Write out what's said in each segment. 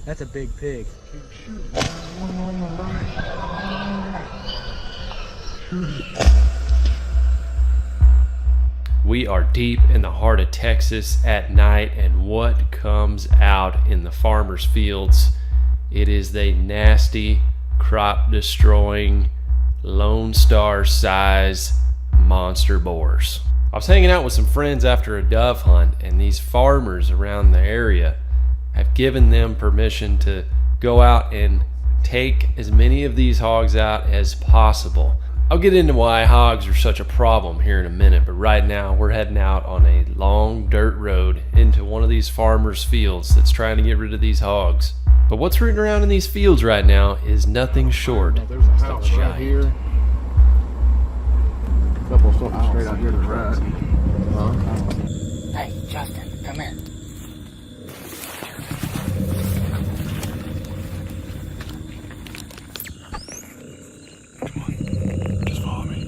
That's a big pig. We are deep in the heart of Texas at night, and what comes out in the farmers' fields? It is the nasty, crop-destroying, Lone Star-size monster boars. I was hanging out with some friends after a dove hunt, and these farmers around the area have given them permission to go out and take as many of these hogs out as possible. I'll get into why hogs are such a problem here in a minute, but right now we're heading out on a long dirt road into one of these farmers' fields that's trying to get rid of these hogs. But what's rooting around in these fields right now is nothing short of giant. Here. A couple of something straight out here to the right. Hey, Justin, come here. Just follow me.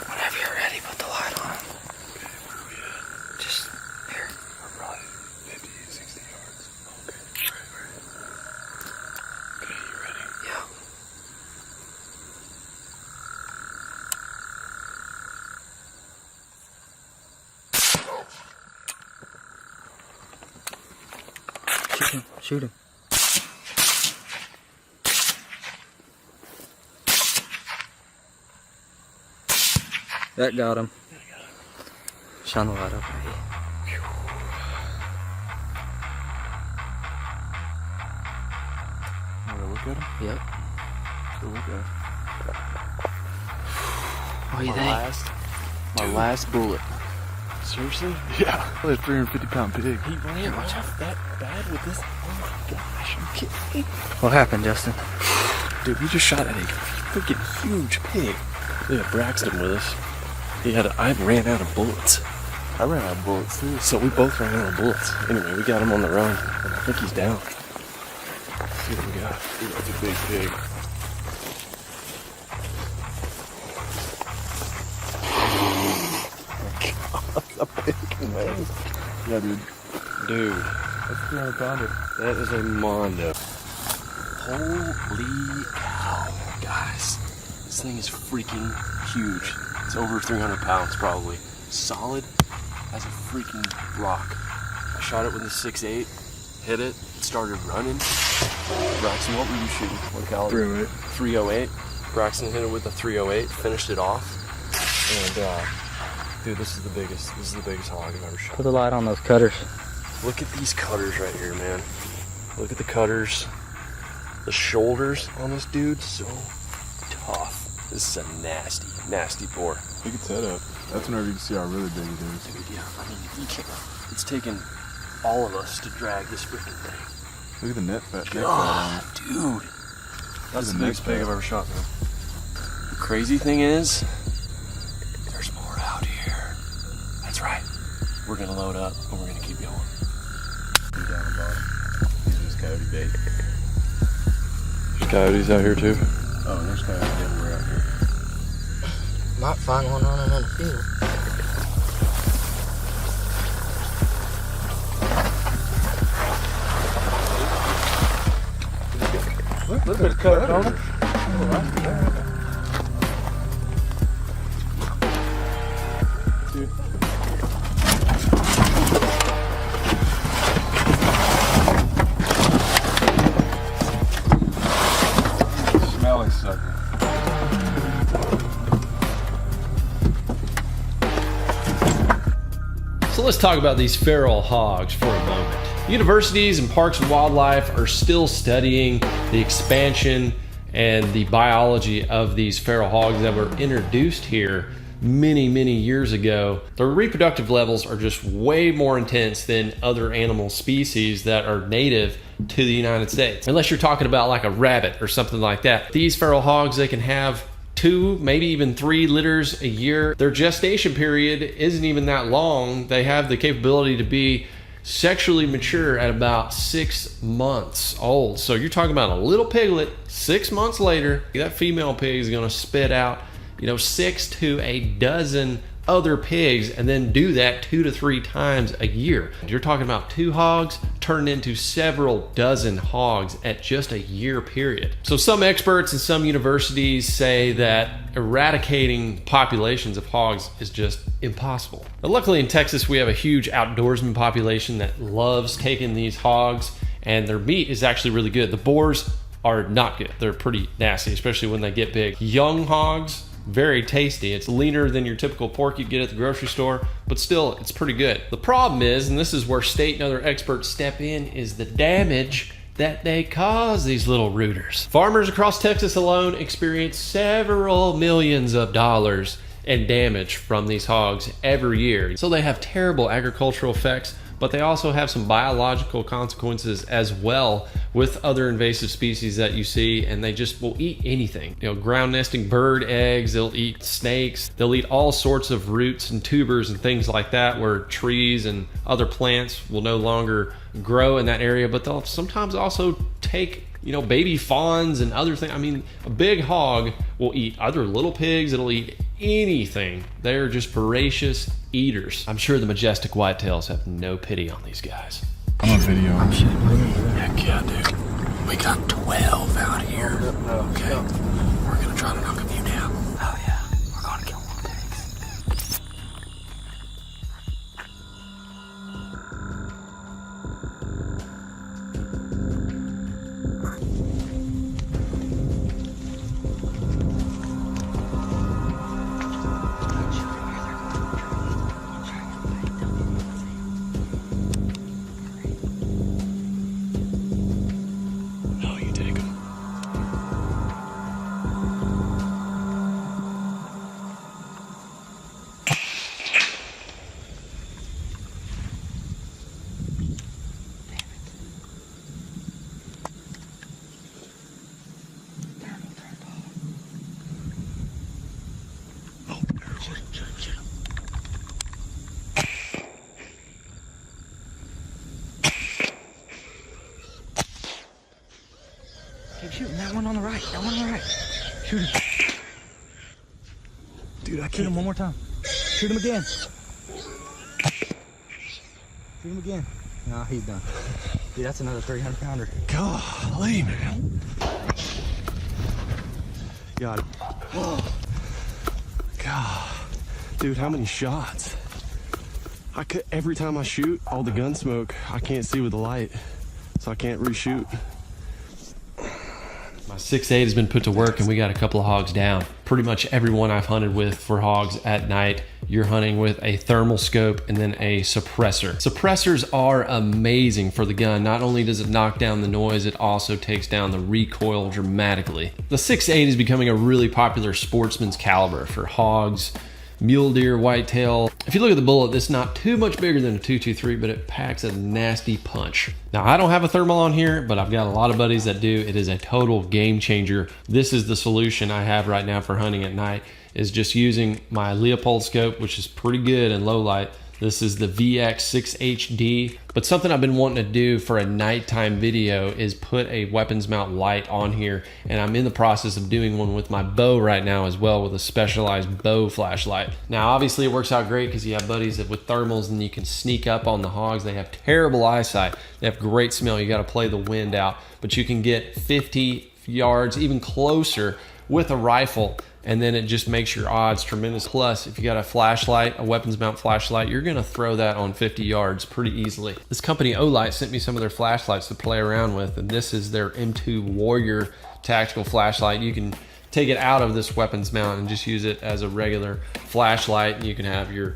Whenever you're ready, put the light on. Just here. We're probably 50, 60 yards. Okay. Right. Okay, you ready? Yeah. Shoot him. Shoot him. That got him. Shine the light up. Want to look at him? Yep. Go look at him. What do you think? My last bullet. Seriously? Yeah. That 350-pound pig. He ran off that bad with this? Oh my gosh, are you kidding me? What happened, Justin? Dude, we just shot at a freaking huge pig. We had Braxton with us. I ran out of bullets. I ran out of bullets too. So we both ran out of bullets. Anyway, we got him on the run, and I think he's down. Let's see what we got. Dude, that's a big pig. A big man. Yeah, dude. Dude, That's 300 pounder. that is a mondo. Holy cow, guys. This thing is freaking huge. It's over 300 pounds probably. Solid as a freaking rock. I shot it with a 6.8, hit it, started running. Braxton, what were you shooting? What caliber? 308. 308. Braxton hit it with a 308, finished it off. And dude, this is the biggest hog I've ever shot. Put the light on those cutters. Look at these cutters right here, man. Look at the cutters. The shoulders on this dude, so tough. This is a nasty, nasty boar. Pick its head up. That's whenever you can see how really big it is. Dude, yeah, I mean, you can't. It's taken all of us to drag this freaking thing. Look at the neck fat on it. God, dude. That's the the biggest neck pig fat. I've ever shot, man. The crazy thing is, there's more out here. That's right. We're gonna load up and we're gonna keep going. Down the bottom. These are just coyote bait. There's coyotes out here too. Oh, there's coyotes everywhere out here. Might find one running in the field. A little bit of coyote on it. Smelly sucker. So let's talk about these feral hogs for a moment. Universities and parks and wildlife are still studying the expansion and the biology of these feral hogs that were introduced here many years ago, the reproductive levels are just way more intense than other animal species that are native to the United States. Unless you're talking about like a rabbit or something like that. These feral hogs, they can have 2, maybe even 3 litters a year. Their gestation period isn't even that long. They have the capability to be sexually mature at about 6 months old. So you're talking about a little piglet, 6 months later, that female pig is gonna spit out 6 to a dozen other pigs, and then do that 2 to 3 times a year. You're talking about 2 hogs turned into several dozen hogs at just a year period. So some experts and some universities say that eradicating populations of hogs is just impossible. But luckily in Texas, we have a huge outdoorsman population that loves taking these hogs, and their meat is actually really good. The boars are not good. They're pretty nasty, especially when they get big. Young hogs, very tasty. It's leaner than your typical pork you'd get at the grocery store, but still, it's pretty good. The problem is, and this is where state and other experts step in, is the damage that they cause these little rooters. Farmers across Texas alone experience several millions of dollars in damage from these hogs every year. So they have terrible agricultural effects, but they also have some biological consequences as well with other invasive species that you see, and they just will eat anything. Ground nesting bird eggs, they'll eat snakes, they'll eat all sorts of roots and tubers and things like that, where trees and other plants will no longer grow in that area, but they'll sometimes also take baby fawns and other things. I mean, a big hog will eat other little pigs, it'll eat anything. They're just voracious eaters. I'm sure the majestic whitetails have no pity on these guys. I'm on video. I'm shooting. Heck yeah, dude. We got 12 out here. Okay. We're gonna try to knock a few down. Oh yeah, we're gonna kill more pigs. No, you take them. Keep shooting. That one on the right. That one on the right. Shoot him. Dude, I Shoot can't. him one more time. Shoot him again. Shoot him again. No, he's done. Dude, that's another 300 pounder. Golly, man. Got it. God. Dude, how many shots? Every time I shoot, all the gun smoke, I can't see with the light, so I can't reshoot. My 6.8 has been put to work, and we got a couple of hogs down. Pretty much everyone I've hunted with for hogs at night, you're hunting with a thermal scope and then a suppressor. Suppressors are amazing for the gun. Not only does it knock down the noise, it also takes down the recoil dramatically. The 6.8 is becoming a really popular sportsman's caliber for hogs, mule deer, whitetail. If you look at the bullet, it's not too much bigger than a 223, but it packs a nasty punch. Now, I don't have a thermal on here, but I've got a lot of buddies that do. It is a total game changer. This is the solution I have right now for hunting at night, is just using my Leopold scope, which is pretty good in low light. This is the VX6HD, but something I've been wanting to do for a nighttime video is put a weapons mount light on here, and I'm in the process of doing one with my bow right now as well, with a specialized bow flashlight. Now, obviously it works out great because you have buddies that with thermals and you can sneak up on the hogs. They have terrible eyesight. They have great smell. You got to play the wind out, but you can get 50 yards, even closer with a rifle, and then it just makes your odds tremendous. Plus, if you got a flashlight, a weapons mount flashlight, you're gonna throw that on 50 yards pretty easily. This company Olight sent me some of their flashlights to play around with, and this is their M2 Warrior tactical flashlight. You can take it out of this weapons mount and just use it as a regular flashlight, and you can have your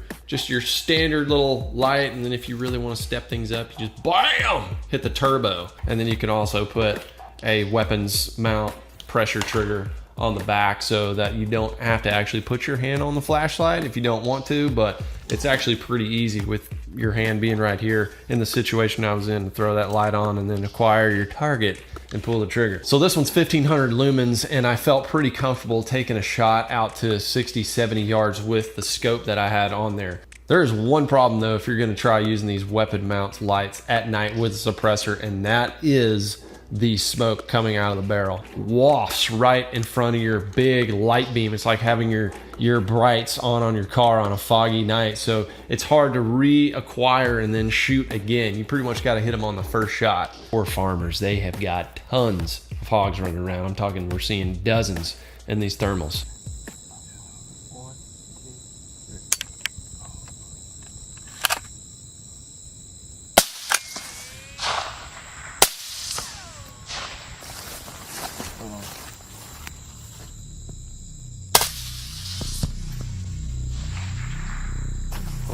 standard little light, and then if you really want to step things up, you just BAM! Hit the turbo, and then you can also put a weapons mount pressure trigger on the back so that you don't have to actually put your hand on the flashlight if you don't want to, but it's actually pretty easy with your hand being right here in the situation I was in to throw that light on and then acquire your target and pull the trigger. So this one's 1500 lumens, and I felt pretty comfortable taking a shot out to 60, 70 yards with the scope that I had on there. There is one problem though if you're going to try using these weapon mount lights at night with a suppressor, and that is the smoke coming out of the barrel. Wafts right in front of your big light beam. It's like having your brights on your car on a foggy night. So it's hard to reacquire and then shoot again. You pretty much got to hit them on the first shot. Poor farmers, they have got tons of hogs running around. I'm talking, we're seeing dozens in these thermals.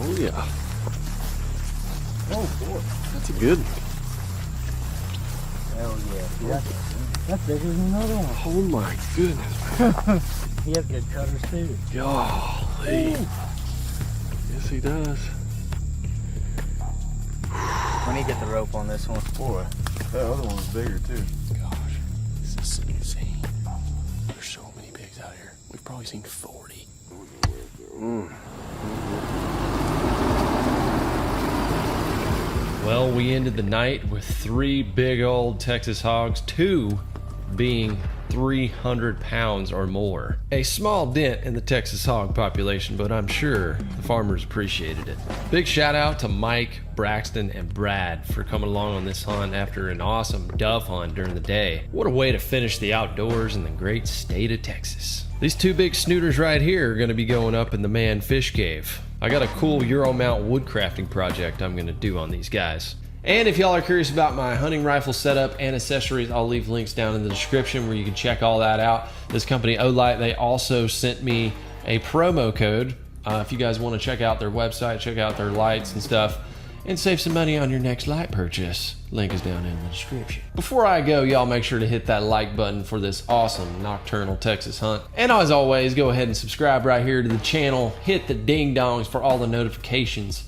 Oh yeah. Oh boy. That's a good one. Hell yeah. That's bigger than another one. Oh my goodness, man. He has good cutters too. Golly. Yes, he does. When you get the rope on this one. Boy, that other one's bigger too. Gosh, this is insane. There's so many pigs out here. We've probably seen 40. Well, we ended the night with 3 big old Texas hogs, 2 being 300 pounds or more. A small dent in the Texas hog population, but I'm sure the farmers appreciated it. Big shout out to Mike, Braxton, and Brad for coming along on this hunt after an awesome dove hunt during the day. What a way to finish the outdoors in the great state of Texas. These 2 big snooters right here are going to be going up in the Man Fish Cave. I got a cool Euro mount wood crafting project I'm going to do on these guys. And if y'all are curious about my hunting rifle setup and accessories, I'll leave links down in the description where you can check all that out. This company, Olight, they also sent me a promo code. If you guys want to check out their website, check out their lights and stuff, and save some money on your next light purchase. Link is down in the description. Before I go, y'all make sure to hit that like button for this awesome nocturnal Texas hunt. And as always, go ahead and subscribe right here to the channel. Hit the ding dongs for all the notifications.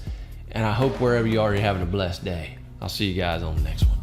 And I hope wherever you are, you're having a blessed day. I'll see you guys on the next one.